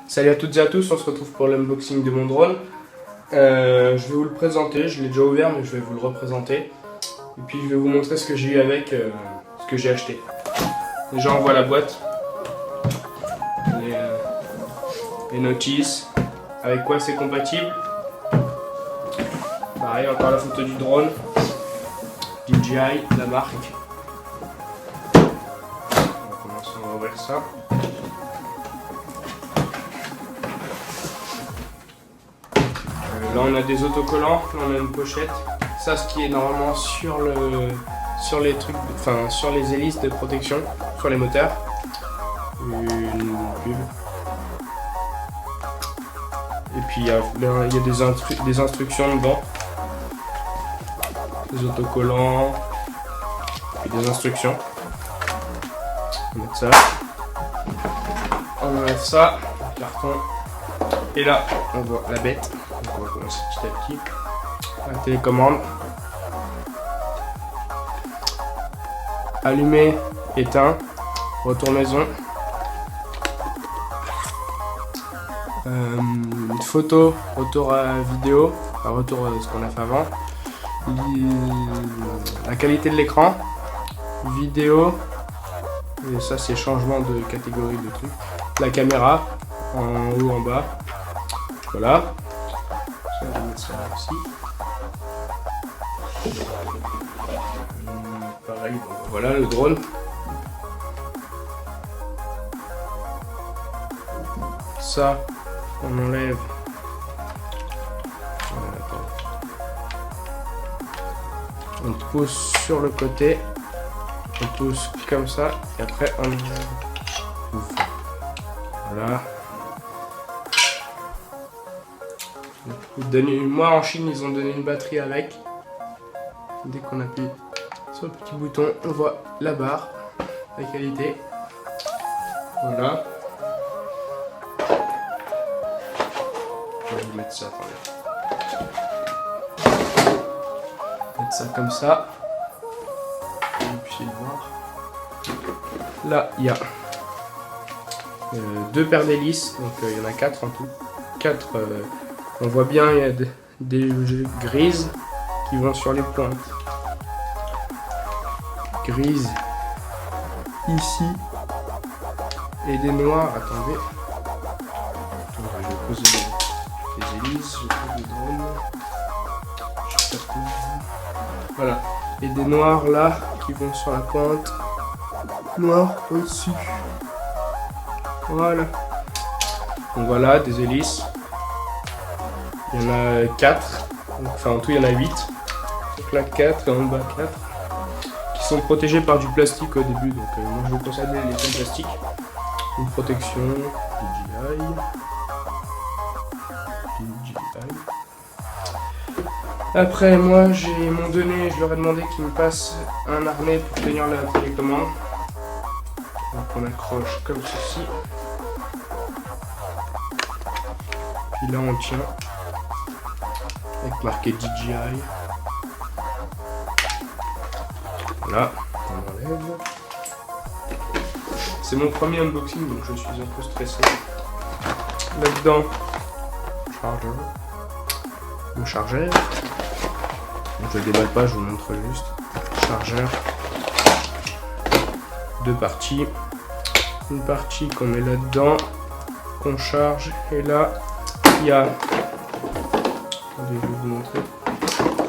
Salut à toutes et à tous, on se retrouve pour l'unboxing de mon drone. Je vais vous le présenter, je l'ai déjà ouvert mais je vais vous le représenter. Et puis je vais vous montrer ce que j'ai eu avec, ce que j'ai acheté. Déjà on voit la boîte, les notices, avec quoi c'est compatible. Pareil, encore la photo du drone, DJI, la marque. On va commencer à ouvrir ça. Là on a des autocollants, là on a une pochette. Ça ce qui est normalement sur les trucs, enfin sur les hélices de protection, sur les moteurs. Une pub. Et puis il y a des instructions dedans. Des autocollants. Et des instructions. On va mettre ça. On enlève ça, le carton. Et là on voit la bête. Donc on va commencer petit à petit. La télécommande. Allumé, éteint, retour maison. Une photo, retour à vidéo, enfin retour à ce qu'on a fait avant. La qualité de l'écran, vidéo, et ça c'est changement de catégorie de trucs. La caméra, en haut, en bas. Voilà. Ça, on va mettre ça là aussi. Pareil, bon, voilà le drone. Ça, on enlève. On pousse sur le côté. On pousse comme ça. Et après, on ouvre. Voilà. Moi en Chine ils ont donné une batterie avec. Dès qu'on appuie sur le petit bouton, on voit la barre, la qualité. Voilà. Je vais vous mettre ça, attendez. Mettre ça comme ça. Et puis voir. Là il y a deux paires d'hélices, donc il y en a 4 en tout. 4. On voit bien, il y a des grises qui vont sur les pointes. Grises ici et des noirs. Attendez. Je vais poser les hélices, je pose le drone. Voilà. Et des noirs là qui vont sur la pointe. Noir au-dessus. Voilà. Donc voilà, des hélices. Il y en a 4, enfin en tout il y en a 8. Donc là 4 et en bas 4. Qui sont protégés par du plastique au début. Donc moi je vous conseille les laisser en plastique. Une protection DJI. Après moi j'ai mon donné, je leur ai demandé qu'ils me passent un harnais pour tenir la télécommande. Donc on accroche comme ceci. Puis là on tient. Avec marqué DJI. Voilà, on enlève. C'est mon premier unboxing donc je suis un peu stressé. Là-dedans, le chargeur. Donc je ne le déballe pas, je vous montre juste. Chargeur. Deux parties. Une partie qu'on met là-dedans, qu'on charge. Et là, il y a... Je vais vous montrer.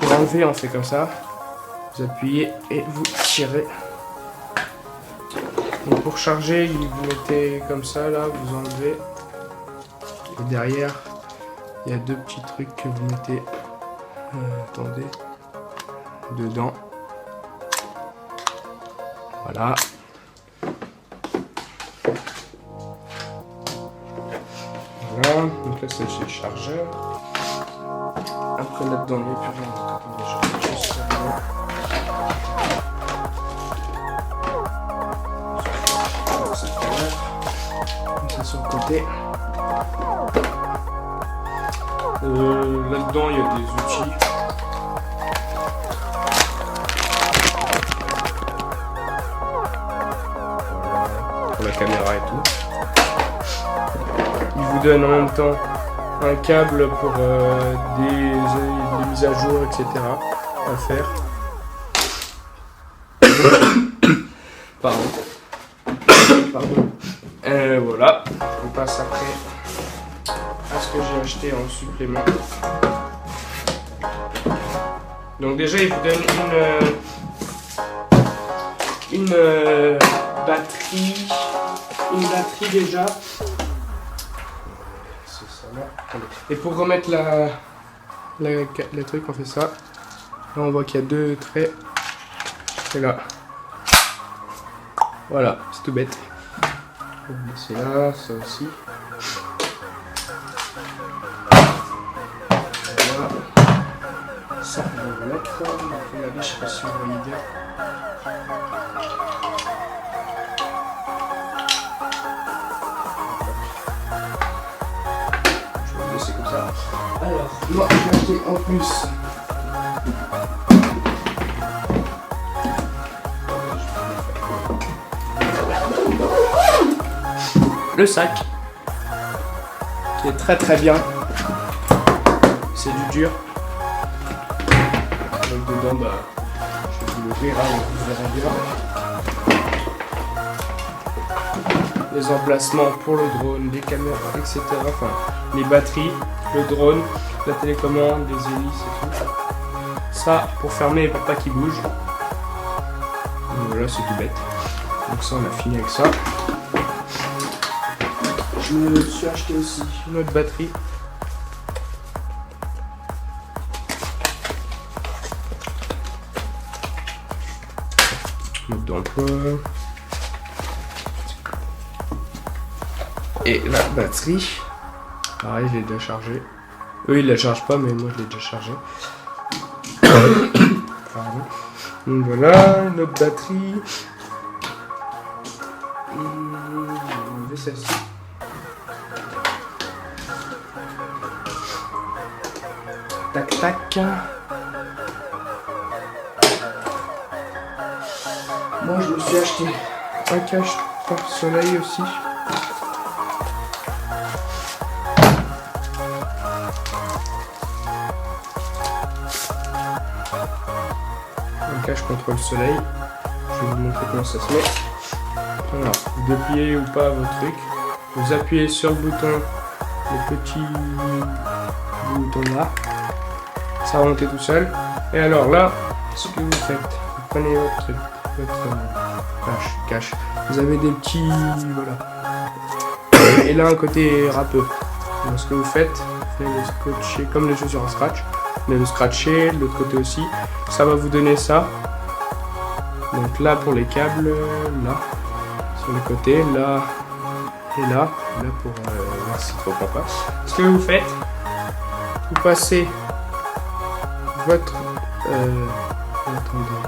Pour enlever, on fait comme ça. Vous appuyez et vous tirez. Donc pour charger, vous mettez comme ça, là, vous enlevez. Et derrière, il y a deux petits trucs que vous mettez. Attendez. Dedans. Voilà. Voilà. Donc là, c'est le chargeur. Après là-dedans, il n'y a plus rien. Attendez, je vais juste ça. Ça sur le côté. Là-dedans, il y a des outils. Voilà. Pour la caméra et tout. il vous donne en même temps un câble pour des mises à jour, etc. à faire. Pardon. Voilà, on passe après à ce que j'ai acheté en supplément. Donc déjà il vous donne une batterie déjà. C'est ça là. Et pour remettre le truc, on fait ça. Là on voit qu'il y a 2 traits. Et là. Voilà, c'est tout bête. C'est là, ça aussi. Voilà. Ça, on va le mettre. Regardez, je sais pas si vous voyez bien. Je vais le laisser comme ça. Alors, moi, j'ai acheté en plus. Le sac qui est très bien, c'est du dur. Donc dedans, bah, je vais vous l'ouvrir, hein, vous verrez bien. Les emplacements pour le drone, les caméras, etc. Enfin, les batteries, le drone, la télécommande, les hélices et tout. Ça pour fermer et pour pas qu'il bouge. Donc voilà, c'est tout bête. Donc ça, on a fini avec ça. Je me suis acheté aussi une autre batterie. Mode d'emploi. Et la batterie. Pareil, je l'ai déjà chargée. Eux, ils la chargent pas, mais moi, je l'ai déjà chargée. Pardon. Donc voilà, une autre batterie. On va enlever celle-ci. Tac tac. Moi je me suis acheté un cache par soleil aussi. Un cache contre le soleil. Je vais vous montrer comment ça se met. Alors, vous dépliez ou pas votre truc. Vous appuyez sur le bouton, le petit bouton là. Ça va monter tout seul. Et alors là, ce que vous faites, vous prenez votre truc, votre cache. Vous avez des petits, voilà. Et là un côté râpeux. Donc ce que vous faites, vous allez le scotcher comme les chaussures en scratch. Vous allez le scratcher, de l'autre côté aussi. Ça va vous donner ça. Donc là pour les câbles, là sur le côté, là et là pour voir si ça reprend pas. Ce que vous faites, vous passez votre attendez.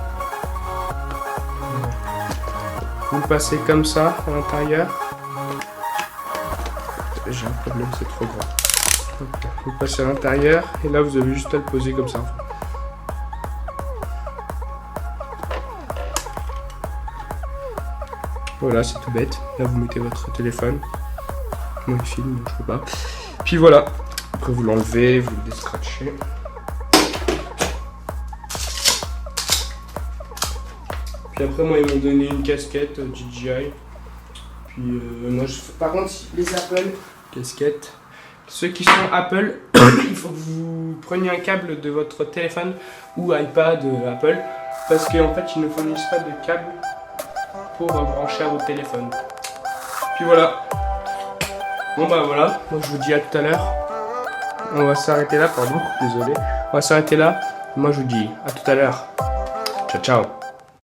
Vous le passez comme ça à l'intérieur. J'ai un problème, c'est trop grand. Vous le passez à l'intérieur et là vous avez juste à le poser comme ça. Voilà, c'est tout bête. Là vous mettez votre téléphone. Moi il filme, donc je peux pas. Puis voilà. Après vous l'enlevez, vous le descratchez. Puis après moi ils m'ont donné une casquette DJI. Puis moi je fais... Par contre les Apple casquettes, ceux qui sont Apple, il faut que vous preniez un câble de votre téléphone ou iPad Apple parce qu'en fait ils ne fournissent pas de câble pour brancher à votre téléphone. Puis voilà. Bon bah voilà, moi je vous dis à tout à l'heure. On va s'arrêter là, pardon, désolé. On va s'arrêter là. Moi je vous dis à tout à l'heure. Ciao ciao.